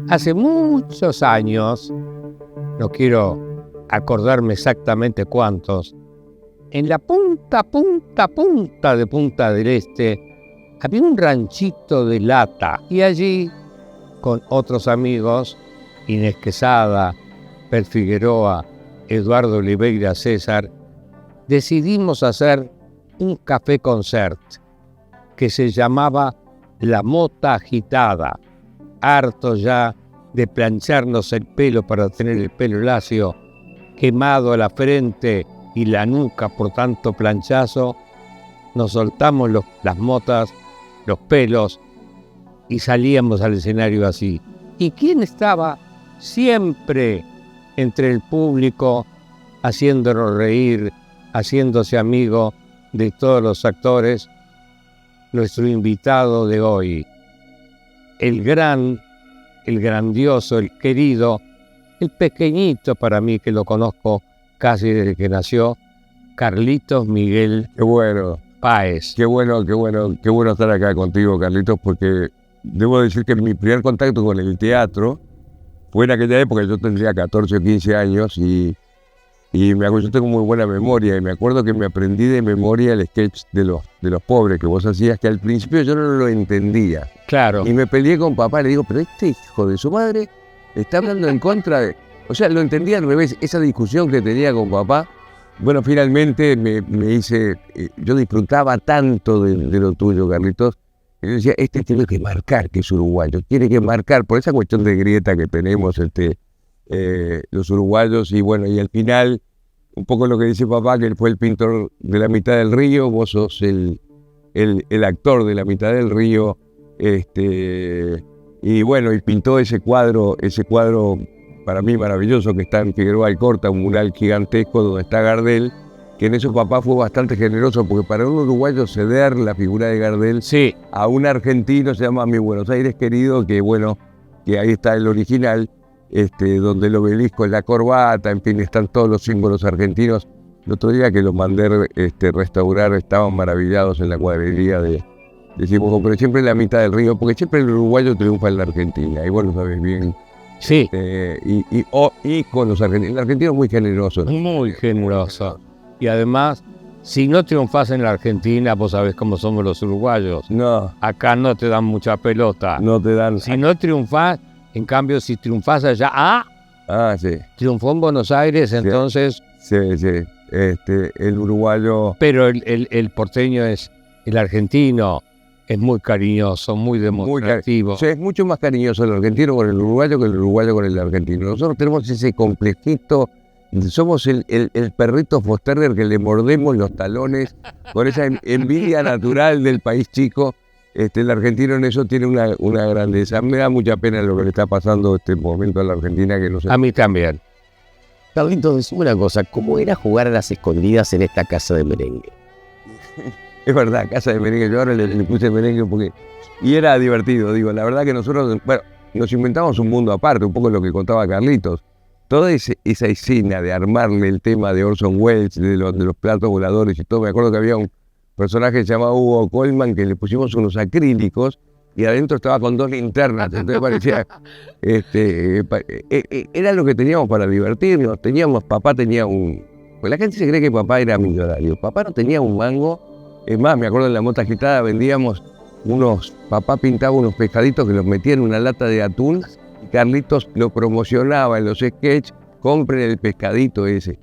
Hace muchos años, no quiero acordarme exactamente cuántos, en la punta de Punta del Este, había un ranchito de lata y allí, con otros amigos, Inés Quesada, Per Figueroa, Eduardo Oliveira César, decidimos hacer un café concert que se llamaba La Mota Agitada. Harto ya de plancharnos el pelo para tener el pelo lacio, quemado a la frente y la nuca por tanto planchazo, nos soltamos las motas, los pelos y salíamos al escenario así. ¿Y quién estaba siempre entre el público, haciéndonos reír, haciéndose amigo de todos los actores? Nuestro invitado de hoy, el grandioso, el querido, el pequeñito para mí, que lo conozco casi desde que nació, Carlitos Miguel Páez. Qué bueno estar acá contigo, Carlitos, porque debo decir que mi primer contacto con el teatro fue en aquella época. Yo tendría 14 o 15 años y me acuerdo, yo tengo muy buena memoria y me acuerdo que me aprendí de memoria el sketch de los pobres que vos hacías, que al principio yo no lo entendía. Claro. Y me peleé con papá, le digo, pero este hijo de su madre está hablando en contra de... O sea, lo entendía al revés, esa discusión que tenía con papá. Bueno, finalmente me hice... yo disfrutaba tanto de lo tuyo, Carlitos, que yo decía, este tiene que marcar que es uruguayo, tiene que marcar por esa cuestión de grieta que tenemos los uruguayos. Y bueno, y al final, un poco lo que dice papá, que él fue el pintor de La Mitad del Río, vos sos el actor de La Mitad del Río, y bueno, y pintó ese cuadro para mí maravilloso que está en Figueroa Alcorta, un mural gigantesco donde está Gardel, que en eso papá fue bastante generoso, porque para un uruguayo ceder la figura de Gardel a un argentino se llama Mi Buenos Aires Querido, que bueno, que ahí está el original, donde el obelisco es la corbata, en fin, están todos los símbolos argentinos. El otro día que los mandé restaurar, estaban maravillados en la cuadrería decimos, pero siempre en La Mitad del Río, porque siempre el uruguayo triunfa en la Argentina, y vos lo sabés bien. Sí. Y con los argentinos. El argentino es muy generoso. Muy generoso. Y además, si no triunfás en la Argentina, vos sabés cómo somos los uruguayos. No. Acá no te dan mucha pelota. No te dan. Si no triunfás, en cambio, si triunfás allá, sí. Triunfó en Buenos Aires, entonces... Sí. El uruguayo... Pero el porteño el argentino es muy cariñoso, muy demostrativo. Es mucho más cariñoso el argentino con el uruguayo que el uruguayo con el argentino. Nosotros tenemos ese complejito, somos el perrito Fosterner que le mordemos los talones con esa envidia natural del país chico. El argentino en eso tiene una grandeza. Me da mucha pena lo que le está pasando este momento a la Argentina, que no sé. A mí también. Carlitos, una cosa, ¿cómo era jugar a las escondidas en esta casa de merengue? Es verdad, casa de merengue, yo ahora le puse merengue porque... Y era divertido, digo, la verdad que nosotros, bueno, nos inventamos un mundo aparte, un poco lo que contaba Carlitos. Toda esa escena de armarle el tema de Orson Welles, de los platos voladores y todo, me acuerdo que había un personaje que se llamaba Hugo Colman, que le pusimos unos acrílicos y adentro estaba con 2 linternas, entonces parecía... era lo que teníamos para divertirnos, papá tenía pues la gente se cree que papá era millonario, papá no tenía un mango. Es más, me acuerdo en La Mota Agitada vendíamos papá pintaba unos pescaditos que los metía en una lata de atún y Carlitos lo promocionaba en los sketches, compren el pescadito ese.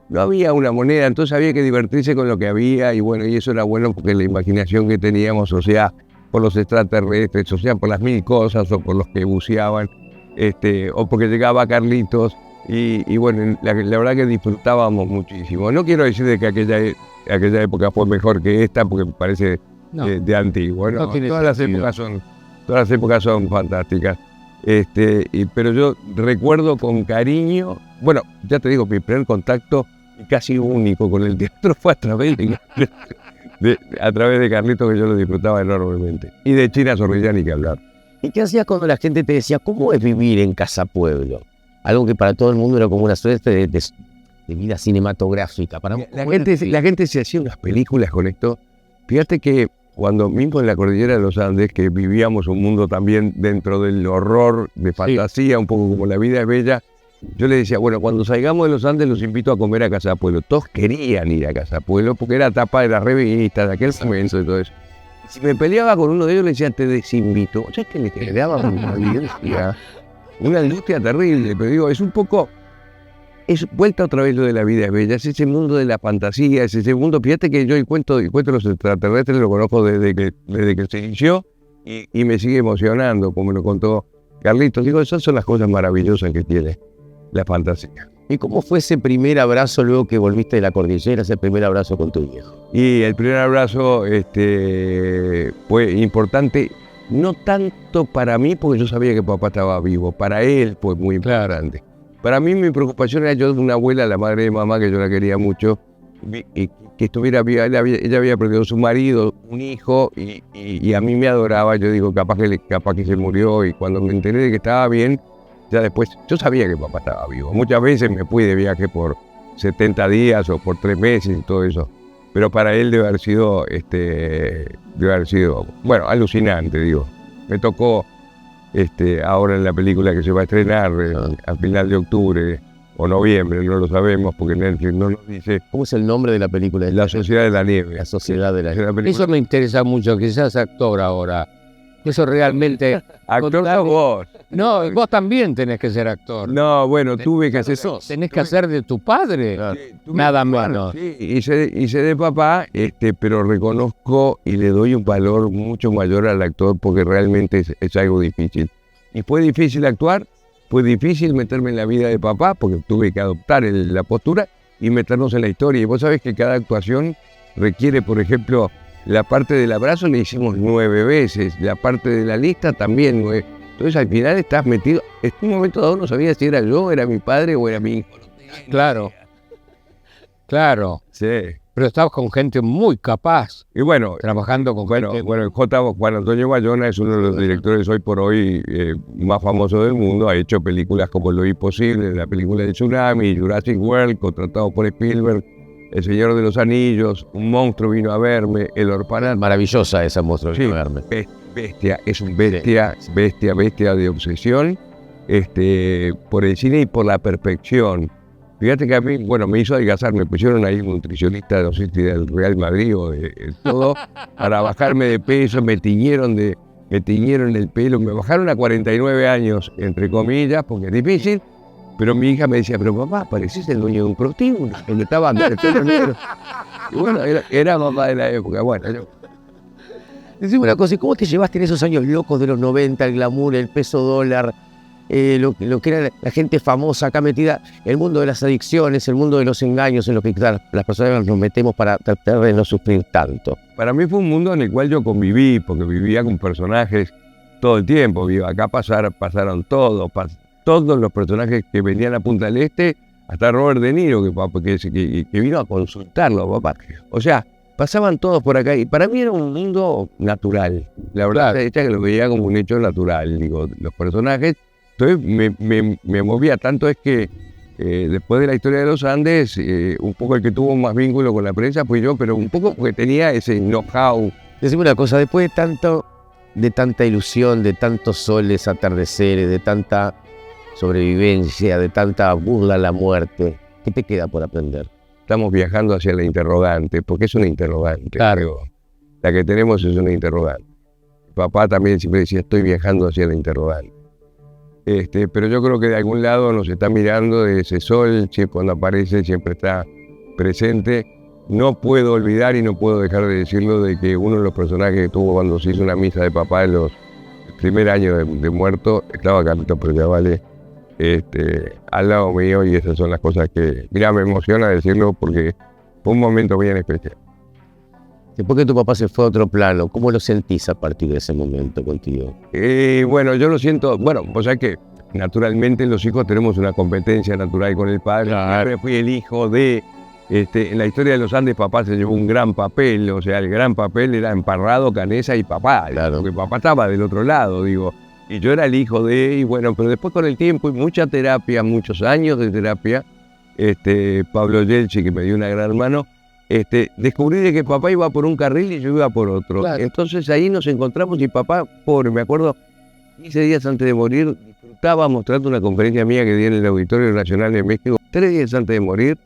No había una moneda, entonces había que divertirse con lo que había y bueno, y eso era bueno porque la imaginación que teníamos, o sea, por los extraterrestres, o sea, por las 1000 cosas, o por los que buceaban, o porque llegaba Carlitos, y bueno, la verdad que disfrutábamos muchísimo. No quiero decir de que aquella época fue mejor que esta, porque me parece de antiguo, ¿no? Todas las épocas son fantásticas. Pero yo recuerdo con cariño, bueno, ya te digo, mi primer contacto casi único con el teatro fue a través de Carlitos, que yo lo disfrutaba enormemente. Y de China Zorrillán, que hablar. ¿Y qué hacías cuando la gente te decía, ¿cómo es vivir en Casa Pueblo? Algo que para todo el mundo era como una suerte de vida cinematográfica. La gente se hacía unas películas con esto. Fíjate que cuando mismo en la cordillera de los Andes, que vivíamos un mundo también dentro del horror, de fantasía, un poco como La vida es bella, yo le decía, bueno, cuando salgamos de los Andes los invito a comer a Casa Pueblo. Todos querían ir a Casa Pueblo porque era tapa de la revista, de aquel momento y todo eso. Si me peleaba con uno de ellos, le decía, te desinvito. O sea, que le quedaba una angustia terrible, pero digo, es un poco... Es vuelta otra vez lo de La vida es bella, es ese mundo de la fantasía, es ese mundo, fíjate que yo el cuento de los extraterrestres lo conozco desde que se inició y me sigue emocionando, como lo contó Carlitos. Digo, esas son las cosas maravillosas que tiene la fantasía. ¿Y cómo fue ese primer abrazo luego que volviste de la cordillera, ese primer abrazo con tu viejo? Y el primer abrazo fue importante, no tanto para mí, porque yo sabía que papá estaba vivo, para él fue muy importante. Para mí mi preocupación era yo de una abuela, la madre de mamá, que yo la quería mucho, y que estuviera viva. Ella había perdido su marido, un hijo, y a mí me adoraba. Yo digo, capaz que se murió, y cuando me enteré de que estaba bien, ya después, yo sabía que papá estaba vivo. Muchas veces me fui de viaje por 70 días o por 3 meses y todo eso. Pero para él debe haber sido, bueno, alucinante, digo. Me tocó ahora en la película que se va a estrenar a final de octubre o noviembre, no lo sabemos porque Netflix no nos dice. ¿Cómo es el nombre de la película? La Sociedad de la Nieve. La Sociedad de la Nieve. Eso me interesa mucho, que seas actor ahora. Eso realmente... Actor sos vos. No, vos también tenés que ser actor. No, bueno, tuve que hacer eso. Tenés que hacer de tu padre, nada menos. Sí, hice de papá, pero reconozco y le doy un valor mucho mayor al actor porque realmente es algo difícil. Y fue difícil actuar, fue difícil meterme en la vida de papá porque tuve que adoptar la postura y meternos en la historia. Y vos sabés que cada actuación requiere, por ejemplo, la parte del abrazo la hicimos 9 veces, la parte de la lista también 9. Entonces al final estás metido, en un momento dado no sabía si era yo, era mi padre o era mi hijo. Claro, claro. Sí. Pero estabas con gente muy capaz. Y bueno, trabajando con gente. Bueno, el Juan Antonio Bayona es uno de los directores hoy por hoy más famosos del mundo. Ha hecho películas como Lo Imposible, la película de Tsunami, Jurassic World, contratado por Spielberg, El Señor de los Anillos, Un monstruo vino a verme, El orfanato. Maravillosa esa monstruo vino a verme. Bestia, es un bestia de obsesión por el cine y por la perfección. Fíjate que a mí, me hizo adelgazar, me pusieron ahí un nutricionista, no sé si del Real Madrid o de todo, para bajarme de peso, me tiñeron el pelo, me bajaron a 49 años, entre comillas, porque es difícil, pero mi hija me decía, pero papá, parecís el dueño de un prostíbulo, donde estaba el pelo negro. Y bueno, era mamá de la época, Decime una cosa, ¿y cómo te llevaste en esos años locos de los 90, el glamour, el peso dólar, lo que era la gente famosa acá metida, el mundo de las adicciones, el mundo de los engaños en los que las personas nos metemos para tratar de no sufrir tanto? Para mí fue un mundo en el cual yo conviví, porque vivía con personajes todo el tiempo. Acá pasaron todos los personajes que venían a Punta del Este, hasta Robert De Niro, que vino a consultarlo, papá. O sea, pasaban todos por acá y para mí era un mundo natural. La verdad es que lo veía como un hecho natural, digo, los personajes. Entonces me movía tanto, es que después de la historia de los Andes, un poco el que tuvo más vínculo con la prensa fui yo, pero un poco porque tenía ese know-how. Decime una cosa, después de tanta ilusión, de tantos soles, atardeceres, de tanta sobrevivencia, de tanta burla a la muerte, ¿qué te queda por aprender? Estamos viajando hacia la interrogante, porque es una interrogante. Claro. La que tenemos es una interrogante. Papá también siempre decía, estoy viajando hacia la interrogante. Pero yo creo que de algún lado nos está mirando ese sol, cuando aparece siempre está presente. No puedo olvidar y no puedo dejar de decirlo de que uno de los personajes que tuvo cuando se hizo una misa de papá en el primer año de muerto, estaba Carlitos Proyavale al lado mío, y esas son las cosas que, mira, me emociona decirlo porque fue un momento bien especial. Después que tu papá se fue a otro plano, ¿cómo lo sentís a partir de ese momento contigo? Yo lo siento, vos sabés que naturalmente los hijos tenemos una competencia natural con el padre. Claro. Siempre fui el hijo de, en la historia de los Andes papá se llevó un gran papel, o sea, el gran papel era Emparrado, Canesa y papá, claro. Porque papá estaba del otro lado, digo. Y yo era el hijo de, pero después con el tiempo y mucha terapia, muchos años de terapia, Pablo Yelchi, que me dio una gran mano, descubrí de que papá iba por un carril y yo iba por otro. Claro. Entonces ahí nos encontramos y papá, pobre, me acuerdo, 15 días antes de morir, disfrutaba mostrando una conferencia mía que di en el Auditorio Nacional de México. 3 días antes de morir,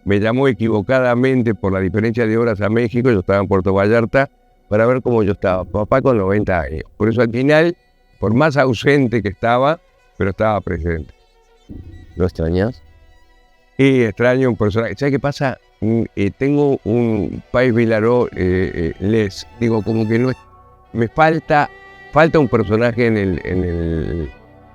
me llamó equivocadamente por la diferencia de horas a México, yo estaba en Puerto Vallarta, para ver cómo yo estaba. Papá con 90 años. Por eso al final, por más ausente que estaba, pero estaba presente. ¿Lo extrañas? Y extraño un personaje. ¿Sabes qué pasa? Tengo un país Vilaró, digo, como que no es, me falta un personaje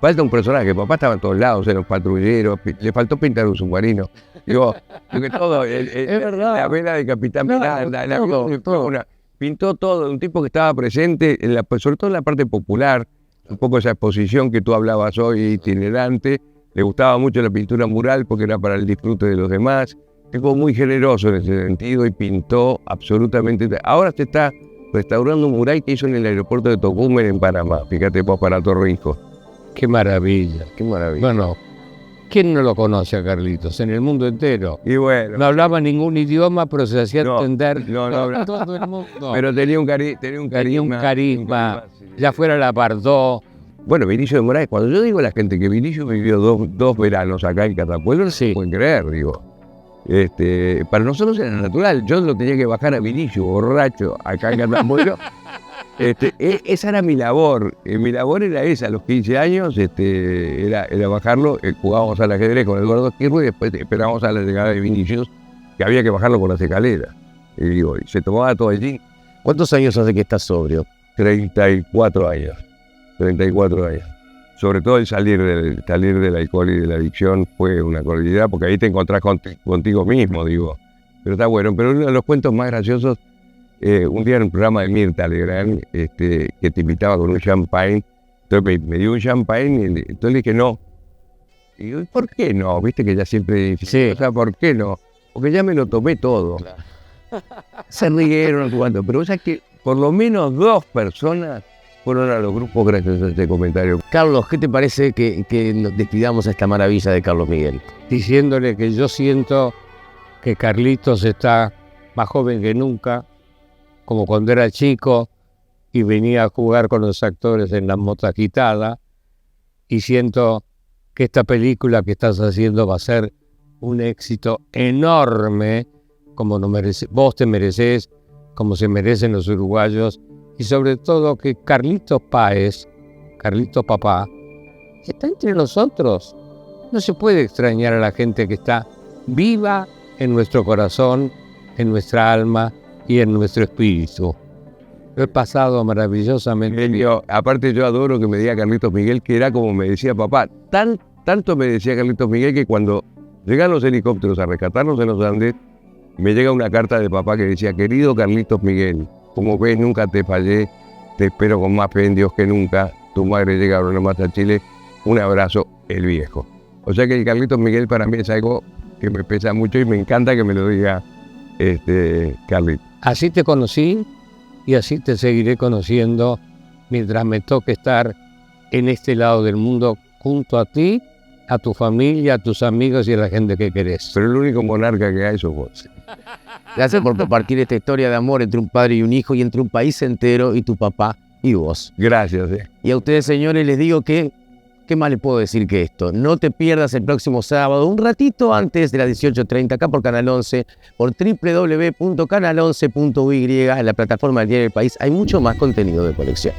falta un personaje. Papá estaba en todos lados, en los patrulleros, le faltó pintar un submarino. Digo, que todo, Es verdad. la vela de Capitán Claro, Miranda, todo. pintó todo, un tipo que estaba presente, sobre todo en la parte popular, un poco esa exposición que tú hablabas hoy, itinerante. Le gustaba mucho la pintura mural porque era para el disfrute de los demás. Tipo muy generoso en ese sentido y pintó absolutamente. Ahora se está restaurando un mural que hizo en el aeropuerto de Tocumen en Panamá. Fíjate vos, para Torrijos. Qué maravilla. Qué maravilla. Bueno, ¿quién no lo conoce a Carlitos? En el mundo entero. Y bueno. No hablaba ningún idioma, pero se hacía No, entender no hablaba. todo el mundo. Pero tenía un carisma. Tenía un carisma. Sí. Ya fuera la Bardot. Bueno, Vinicio de Moraes, cuando yo digo a la gente que Vinicio vivió dos veranos acá en Catapuelo, no se pueden creer, digo. Para nosotros era natural. Yo lo tenía que bajar a Vinicio, borracho, acá en Catapuelo. Esa era mi labor. Mi labor era esa. A los 15 años era bajarlo. Jugábamos al ajedrez con Eduardo Esquirro y después esperábamos a la llegada de Vinicius, que había que bajarlo por las escaleras. Y se tomaba todo allí. ¿Cuántos años hace que estás sobrio? 34 años. 34 años. Sobre todo el salir del alcohol y de la adicción fue una cordialidad, porque ahí te encontrás contigo mismo, digo. Pero está bueno. Pero uno de los cuentos más graciosos, un día en un programa de Mirta Legrand, que te invitaba con un champagne, entonces me dio un champagne, y entonces le dije no. Y digo, ¿por qué no? Viste que ya siempre Sí. O sea, ¿por qué no? Porque ya me lo tomé todo. Se rieron jugando, pero o sea que por lo menos 2 personas fueron a los grupos gracias a este comentario. Carlos, ¿qué te parece que nos despidamos a esta maravilla de Carlos Miguel? Diciéndole que yo siento que Carlitos está más joven que nunca, como cuando era chico y venía a jugar con los actores en La Mota Agitada, y siento que esta película que estás haciendo va a ser un éxito enorme, como vos te mereces, como se merecen los uruguayos, y sobre todo que Carlitos Páez, Carlitos Papá, está entre nosotros. No se puede extrañar a la gente que está viva en nuestro corazón, en nuestra alma y en nuestro espíritu. Lo he pasado maravillosamente bien. Aparte yo adoro que me diga Carlitos Miguel, que era como me decía papá. Tanto me decía Carlitos Miguel que cuando llegan los helicópteros a rescatarnos en los Andes, me llega una carta de papá que decía: querido Carlitos Miguel, como ves, nunca te fallé, te espero con más fe en Dios que nunca. Tu madre llega ahora más a Chile. Un abrazo, el viejo. O sea que el Carlitos Miguel para mí es algo que me pesa mucho y me encanta que me lo diga Carlitos. Así te conocí y así te seguiré conociendo mientras me toque estar en este lado del mundo junto a ti, a tu familia, a tus amigos y a la gente que querés. Pero el único monarca que hay sos vos. Gracias por compartir esta historia de amor entre un padre y un hijo y entre un país entero y tu papá y vos. Gracias. Y a ustedes, señores, les digo que, ¿qué más les puedo decir que esto? No te pierdas el próximo sábado, un ratito antes de las 18:30, acá por Canal 11, por www.canal11.uy, en la plataforma del Diario del País. Hay mucho más contenido de colección.